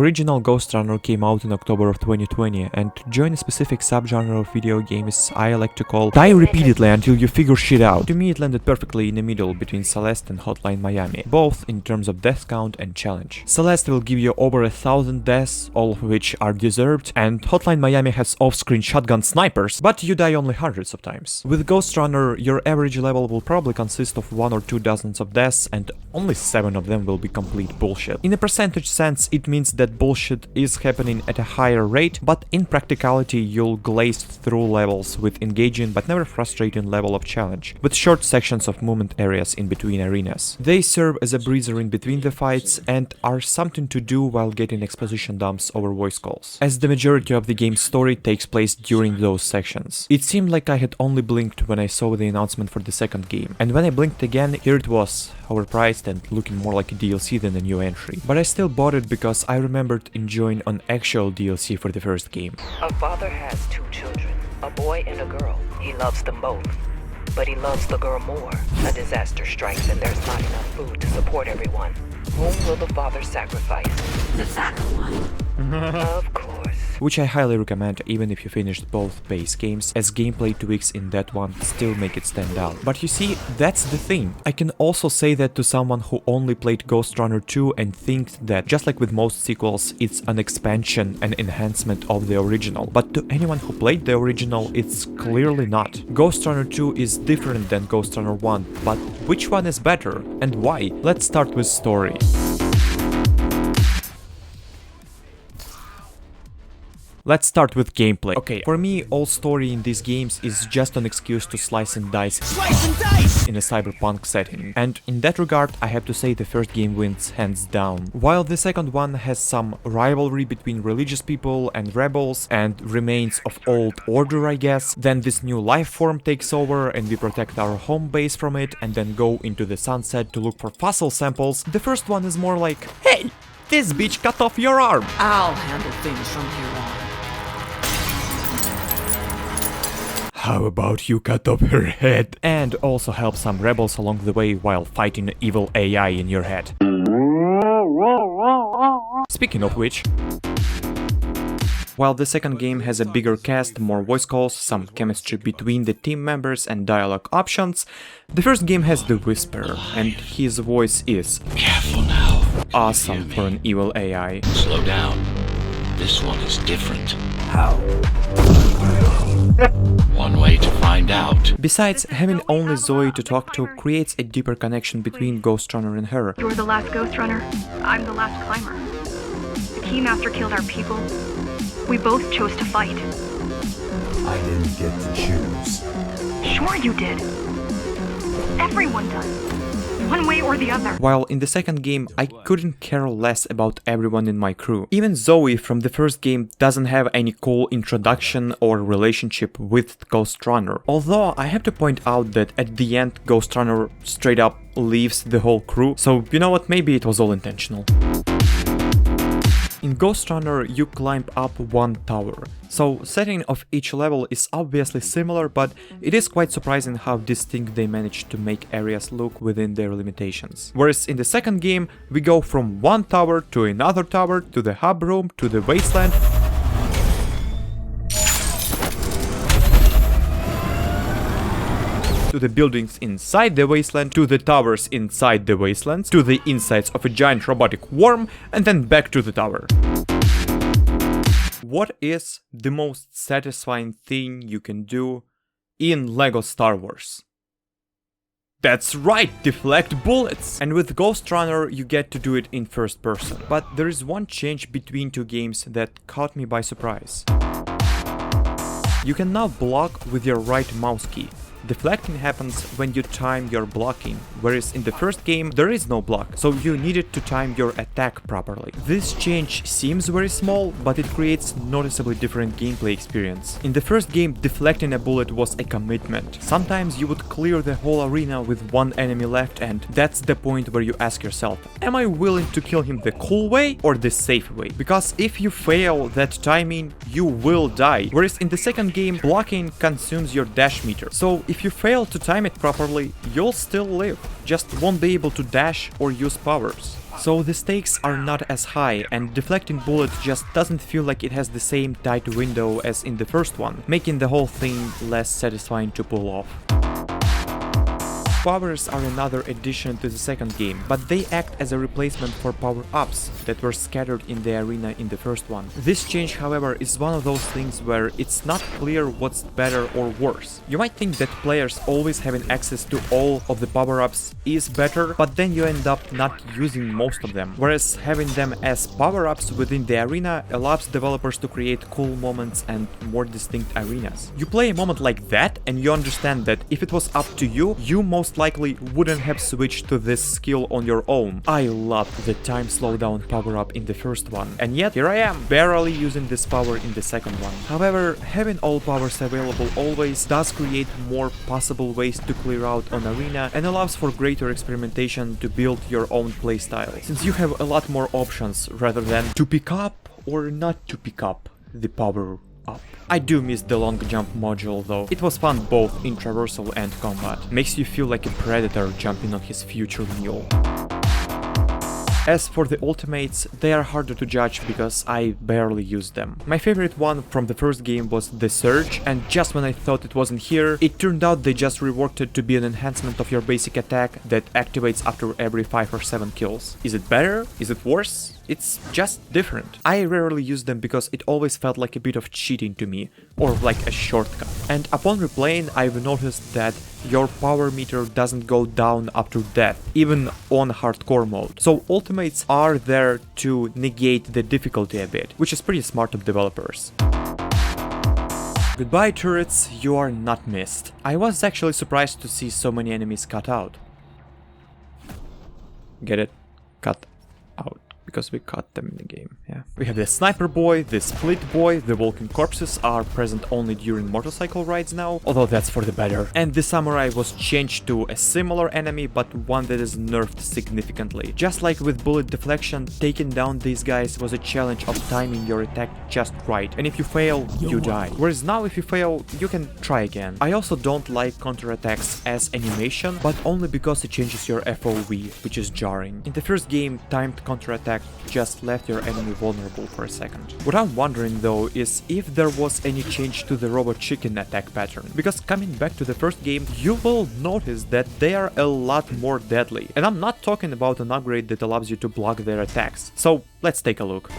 original Ghostrunner came out in October of 2020, and to join a specific subgenre of video games I like to call die repeatedly until you figure shit out. To me it landed perfectly in the middle between Celeste and Hotline Miami, both in terms of death count and challenge. Celeste will give you over 1,000 deaths, all of which are deserved, and Hotline Miami has off-screen shotgun snipers, but you die only hundreds of times. With Ghostrunner, your average level will probably consist of 1 or 2 dozens of deaths, and only 7 of them will be complete bullshit. In a percentage sense, it means that bullshit is happening at a higher rate, but in practicality you'll glaze through levels with engaging but never frustrating level of challenge, with short sections of movement areas in between arenas. They serve as a breather in between the fights and are something to do while getting exposition dumps over voice calls, as the majority of the game's story takes place during those sections. It seemed like I had only blinked when I saw the announcement for the second game, and when I blinked again, here it was, overpriced and looking more like a DLC than a new entry. But I still bought it because I remembered enjoying an actual DLC for the first game. A father has 2 children, a boy and a girl. He loves them both, but he loves the girl more. A disaster strikes and there's not enough food to support everyone. Whom will the father sacrifice? The fatter one. Of course. Which I highly recommend even if you finished both base games, as gameplay tweaks in that one still make it stand out. But you see, that's the thing. I can also say that to someone who only played Ghostrunner 2 and thinks that, just like with most sequels, it's an expansion and enhancement of the original. But to anyone who played the original, it's clearly not. Ghostrunner 2 is different than Ghostrunner 1, but which one is better and why? Let's start with story. Let's start with gameplay. Okay, for me, all story in these games is just an excuse to slice and dice in a cyberpunk setting. And in that regard, I have to say the first game wins hands down. While the second one has some rivalry between religious people and rebels and remains of old order, I guess, then this new life form takes over and we protect our home base from it and then go into the sunset to look for fossil samples. The first one is more like, hey, this bitch cut off your arm. I'll handle things from here on. How about you cut off her head? And also help some rebels along the way while fighting evil AI in your head. Speaking of which, while the second game has a bigger cast, more voice calls, some chemistry between the team members and dialogue options, the first game has the Whisperer, and his voice is careful now. Awesome for an evil AI. Slow down. This one is different. How? One way to find out. Besides, having only Zoe to talk to creates a deeper connection between Ghostrunner and her. You're the last Ghostrunner. I'm the last climber. The Keymaster killed our people. We both chose to fight. I didn't get to choose. Sure you did. Everyone does. One way or the other. While in the second game, I couldn't care less about everyone in my crew. Even Zoe from the first game doesn't have any cool introduction or relationship with Ghostrunner. Although I have to point out that at the end, Ghostrunner straight up leaves the whole crew, so you know what, maybe it was all intentional. In Ghostrunner, you climb up one tower, so setting of each level is obviously similar, but it is quite surprising how distinct they managed to make areas look within their limitations. Whereas in the second game, we go from one tower to another tower, to the hub room, to the wasteland, to the buildings inside the wasteland, to the towers inside the wastelands, to the insides of a giant robotic worm, and then back to the tower. What is the most satisfying thing you can do in LEGO Star Wars? That's right, deflect bullets! And with Ghostrunner you get to do it in first person. But there is one change between two games that caught me by surprise. You can now block with your right mouse key. Deflecting happens when you time your blocking, whereas in the first game there is no block, so you needed to time your attack properly. This change seems very small, but it creates noticeably different gameplay experience. In the first game, deflecting a bullet was a commitment. Sometimes you would clear the whole arena with one enemy left, and that's the point where you ask yourself, am I willing to kill him the cool way or the safe way? Because if you fail that timing, you will die. Whereas in the second game, blocking consumes your dash meter, so if you fail to time it properly, you'll still live, just won't be able to dash or use powers. so the stakes are not as high, and deflecting bullets just doesn't feel like it has the same tight window as in the first one, making the whole thing less satisfying to pull off. Powers are another addition to the second game, but they act as a replacement for power-ups that were scattered in the arena in the first one. This change, however, is one of those things where it's not clear what's better or worse. You might think that players always having access to all of the power-ups is better, but then you end up not using most of them, whereas having them as power-ups within the arena allows developers to create cool moments and more distinct arenas. You play a moment like that and you understand that if it was up to you, you most likely wouldn't have switched to this skill on your own. I loved the time slowdown power-up in the first one, and yet here I am, barely using this power in the second one. However, having all powers available always does create more possible ways to clear out an arena and allows for greater experimentation to build your own playstyle, since you have a lot more options rather than to pick up or not to pick up the power up. I do miss the long jump module though. It was fun both in traversal and combat. Makes you feel like a predator jumping on his future meal. As for the ultimates, they are harder to judge because I barely used them. My favorite one from the first game was the Surge, and just when I thought it wasn't here, it turned out they just reworked it to be an enhancement of your basic attack that activates after every 5 or 7 kills. Is it better? Is it worse? It's just different. I rarely use them because it always felt like a bit of cheating to me, or like a shortcut. And upon replaying, I've noticed that your power meter doesn't go down after death, even on hardcore mode. So ultimates are there to negate the difficulty a bit, which is pretty smart of developers. Goodbye turrets, you are not missed. I was actually surprised to see so many enemies cut out. Get it? Cut out. Because we cut them in the game, yeah. We have the Sniper Boy, the Split Boy, the Walking Corpses are present only during motorcycle rides now, although that's for the better. And the Samurai was changed to a similar enemy, but one that is nerfed significantly. Just like with bullet deflection, taking down these guys was a challenge of timing your attack just right, and if you fail, you die. Whereas now if you fail, you can try again. I also don't like counterattacks as animation, but only because it changes your FOV, which is jarring. In the first game, timed counterattack just left your enemy vulnerable for a second. What I'm wondering though is if there was any change to the robot chicken attack pattern, because coming back to the first game, you will notice that they are a lot more deadly. And I'm not talking about an upgrade that allows you to block their attacks. So let's take a look.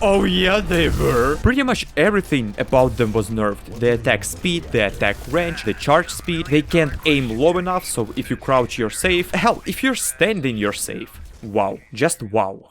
Oh yeah, they were! Pretty much everything about them was nerfed. The attack speed, the attack range, the charge speed. They can't aim low enough, so if you crouch you're safe. Hell, if you're standing you're safe. Wow, just wow.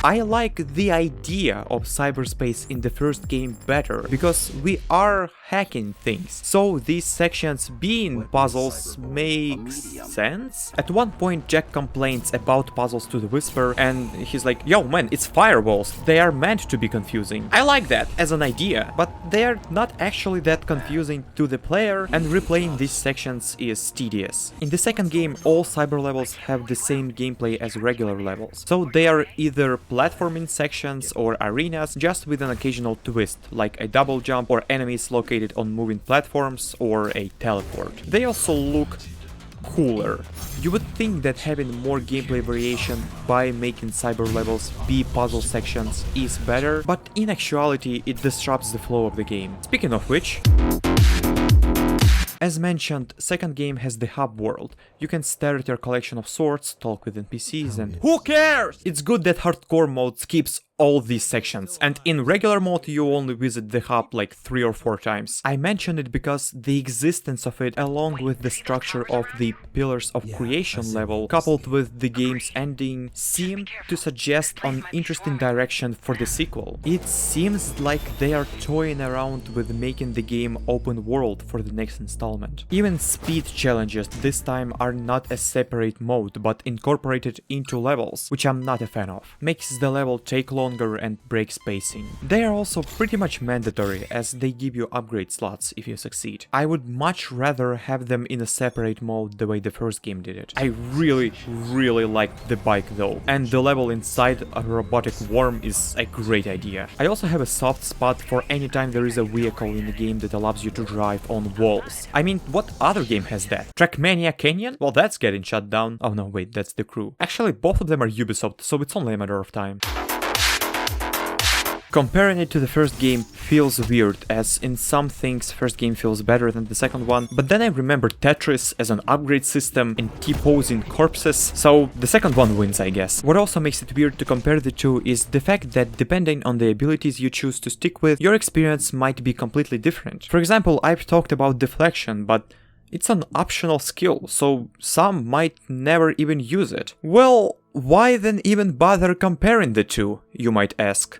I like the idea of cyberspace in the first game better, because we are hacking things, so these sections being puzzles makes sense. At one point Jack complains about puzzles to the Whisper and he's like, yo man, it's fireballs, they are meant to be confusing. I like that as an idea, but they're not actually that confusing to the player, and replaying these sections is tedious. In the second game, all cyber levels have the same gameplay as regular levels, so they are either platforming sections or arenas, just with an occasional twist, like a double jump or enemies located on moving platforms or a teleport. They also look cooler. You would think that having more gameplay variation by making cyber levels be puzzle sections is better, but in actuality it disrupts the flow of the game. Speaking of which, as mentioned, second game has the hub world. You can stare at your collection of swords, talk with NPCs, and who cares? It's good that hardcore mode skips all these sections, and in regular mode you only visit the hub like 3 or 4 times. I mention it because the existence of it, along with the structure of the Pillars of Creation level, coupled with the game's ending, seem to suggest an interesting direction for the sequel. It seems like they are toying around with making the game open world for the next installment. Even speed challenges this time are not a separate mode, but incorporated into levels, which I'm not a fan of. Makes the level take long longer and break spacing. They are also pretty much mandatory, as they give you upgrade slots if you succeed. I would much rather have them in a separate mode the way the first game did it. I really liked the bike though, and the level inside a robotic worm is a great idea. I also have a soft spot for any time there is a vehicle in the game that allows you to drive on walls. I mean, what other game has that? Trackmania Canyon? Well, that's getting shut down. Oh no, wait, that's The Crew. Actually, both of them are Ubisoft, so it's only a matter of time. Comparing it to the first game feels weird, as in some things first game feels better than the second one, but then I remember Tetris as an upgrade system and T-posing corpses, so the second one wins, I guess. What also makes it weird to compare the two is the fact that depending on the abilities you choose to stick with, your experience might be completely different. For example, I've talked about deflection, but it's an optional skill, so some might never even use it. Well, why then even bother comparing the two, you might ask?